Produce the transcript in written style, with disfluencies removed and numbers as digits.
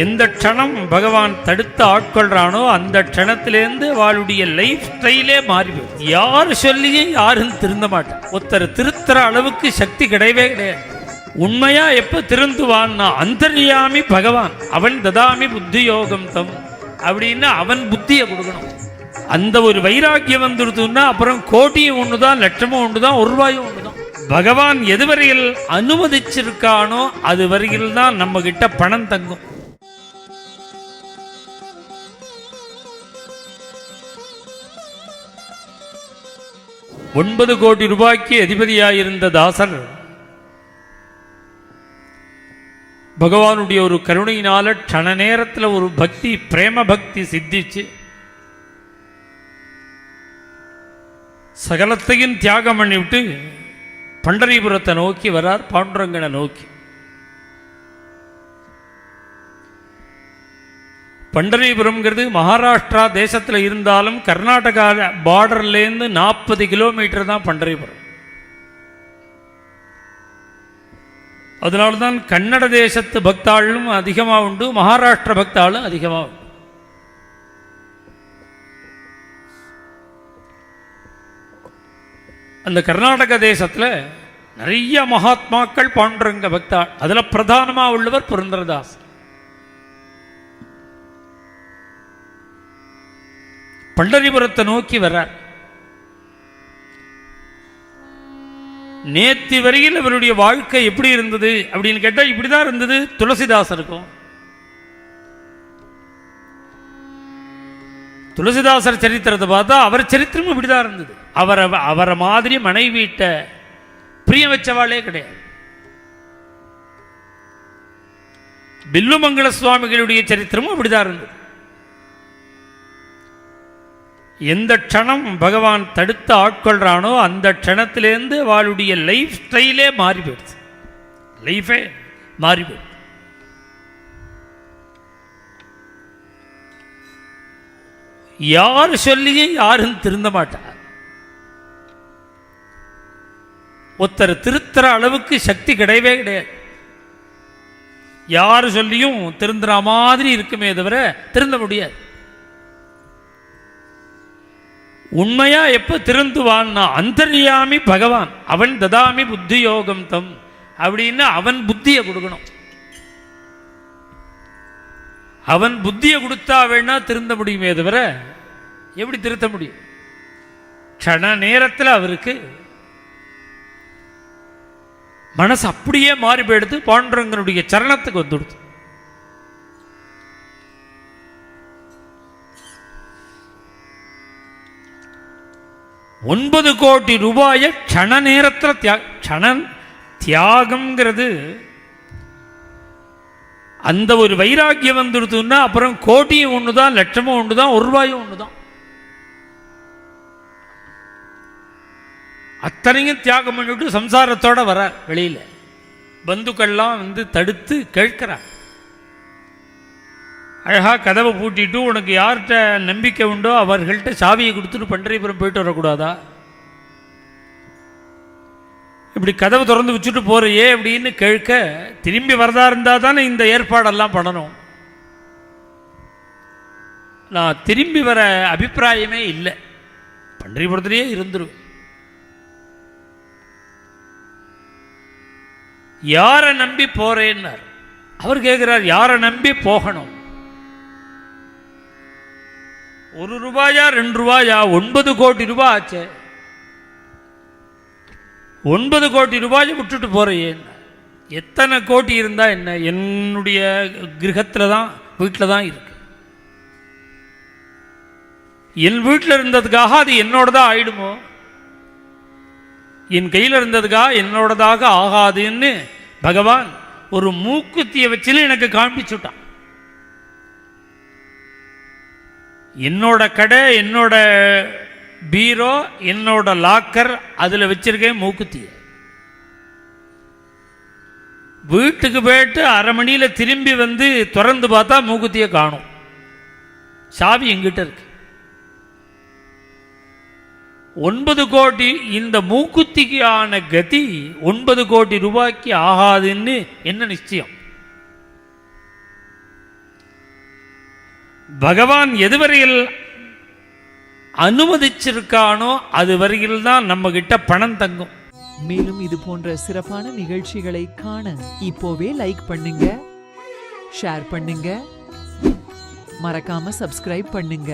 எந்த க்ஷணம் பகவான் தடுத்து ஆட்கொள்றானோ அந்த க்ஷணத்திலேருந்து அவளுடைய லைஃப் ஸ்டைலே மாறிவிடும். யார் சொல்லியும் யாரும் திருந்த மாட்டான். ஒருத்தர் திருத்துற அளவுக்கு சக்தி கிடையவே கிடையாது. உண்மையா எப்ப திருந்துவான்னா அந்தர்யாமி பகவான், அவன் ததாமி புத்தி யோகம் தம் அப்படின்னு அவன் புத்தியை கொடுக்கணும். அந்த ஒரு வைராக்கியம் வந்துடுதுன்னா அப்புறம் கோட்டியும் ஒண்ணுதான், லட்சமும் ஒண்ணுதான், ஒரு ரூபாயும் ஒண்ணுதான். பகவான் எதுவரையில் அனுமதிச்சிருக்கானோ அது வரையில் தான் நம்ம கிட்ட பணம் தங்கும். $9 கோடி ரூபாய்க்கு அதிபதியாயிருந்த தாசர் பகவானுடைய ஒரு கருணையினால க்ஷண நேரத்தில் ஒரு பக்தி, பிரேம பக்தி சித்திச்சு சகலத்தையும் தியாகம் பண்ணிவிட்டு பண்டரிபுரத்தை நோக்கி வரார், பாண்டுரங்கனை நோக்கி. பண்டரிபுரம்ங்கிறது மகாராஷ்டிரா தேசத்தில் இருந்தாலும் கர்நாடகா பார்டர்லேருந்து 40 கிலோமீட்டர் தான் பண்டரிபுரம். அதனால்தான் கன்னட தேசத்து பக்தாளும் அதிகமாக உண்டு, மகாராஷ்டிர பக்தாளும் அதிகமாக உண்டு. அந்த கர்நாடக தேசத்தில் நிறைய மகாத்மாக்கள் பாண்டுரங்க பக்தாள். அதில் பிரதானமாக உள்ளவர் புரந்தரதாஸ். பண்டரிபுரத்தை நோக்கி வர்றார். நேத்தி வரையில் அவருடைய வாழ்க்கை எப்படி இருந்தது அப்படின்னு கேட்டால் இப்படிதான் இருந்தது. துளசிதாசருக்கும் துளசிதாசர் சரித்திரத்தை பார்த்தா அவர் சரித்திரம் இப்படிதான் இருந்தது. அவரை மாதிரி மனைவியிட்ட பிரியம் வச்சவாளே கிடையாது. பில்லுமங்கல சுவாமிகளுடைய சரித்திரமும் அப்படிதான் இருந்தது. எந்த க்ஷணம் பகவான் தடுத்து ஆட்கொள்றானோ அந்த க்ஷணத்திலேருந்து அவளுடைய லைஃப் ஸ்டைலே மாறி போயிடுச்சு. லைஃபே மாறி போயிடுச்சு. யார் சொல்லியும் யாரும் திருந்த மாட்டார். ஒருத்தர் திருத்துற அளவுக்கு சக்தி கிடையவே கிடையாது. யார் சொல்லியும் திருந்துற மாதிரி இருக்குமே தவிர திருந்த முடியாது. உண்மையா எப்ப திருந்துவான்னா அந்தர்யாமி பகவான், அவன் ததாமி புத்தி யோகம் தம் அப்படின்னு அவன் புத்தியை கொடுக்கணும். அவன் புத்தியை கொடுத்தா வேணா திருந்த முடியுமே தவிர எப்படி திருத்த முடியும்? க்ஷண நேரத்தில் அவருக்கு மனசு அப்படியே மாறி போயிடுது. பாண்டுரங்கனுடைய சரணத்துக்கு வந்துடுது. $9 கோடி ரூபாயை க்ஷண நேரத்தில் தியாகம்ங்கிறது அந்த ஒரு வைராக்கியம் வந்துடுதுன்னா அப்புறம் கோட்டியும் ஒண்ணுதான், லட்சமும் ஒண்ணுதான், ஒரு ரூபாயும் ஒண்ணுதான். அத்தனையும் தியாகம் பண்ணிவிட்டு சம்சாரத்தோட வர வெளியில பந்துக்கள்லாம் வந்து தடுத்து கேட்கிறார். அழகா கதவை பூட்டிட்டு உனக்கு யார்கிட்ட நம்பிக்கை உண்டோ அவர்கள்ட்ட சாவியை கொடுத்துட்டு பண்டரிபுரம் போயிட்டு வரக்கூடாதா? இப்படி கதவை திறந்து வச்சுட்டு போறையே அப்படின்னு கேட்க, திரும்பி வரதா இருந்தால் தானே இந்த ஏற்பாடெல்லாம் பண்ணணும். நான் திரும்பி வர அபிப்பிராயமே இல்லை, பண்டரிபுரத்திலேயே இருந்துருவேன். யாரை நம்பி போறேன்னார். அவர் கேட்கிறார், யாரை நம்பி போகணும்? 1 ரூபாயா 2 ரூபாயா? 9 கோடி ரூபாய் ஆச்சு. 9 கோடி ரூபாயை விட்டுட்டு போறையே. எத்தனை கோடி இருந்தா என்ன? என்னுடைய கிரகத்தில் தான், வீட்டில் தான் இருக்கு. என் வீட்டில் இருந்ததுக்காக அது என்னோடதான் ஆயிடுமோ? என் கையில் இருந்ததுக்காக என்னோடதாக ஆகாதுன்னு பகவான் ஒரு மூக்குத்தியை வச்சுன்னு எனக்கு காண்பிச்சுட்டான். என்னோட கடை, என்னோட பீரோ, என்னோட லாக்கர், அதில் வச்சிருக்கேன் மூக்குத்திய. வீட்டுக்கு போயிட்டு அரை மணியில் திரும்பி வந்து திறந்து பார்த்தா மூக்குத்தியை காணும். சாவி எங்கிட்ட இருக்கு. 9 கோடி, இந்த மூக்குத்திக்கு ஆன கதி 9 கோடி ரூபாய்க்கு ஆகாதுன்னு என்ன நிச்சயம்? பகவான் எதுவரையில் அனுமதிச்சிருக்கானோ அது வரையில் தான் நம்ம கிட்ட பணம் தங்கும். மேலும் இது போன்ற சிறப்பான நிகழ்ச்சிகளை காண இப்போவே லைக் பண்ணுங்க, ஷேர் பண்ணுங்க, மறக்காம சப்ஸ்கிரைப் பண்ணுங்க.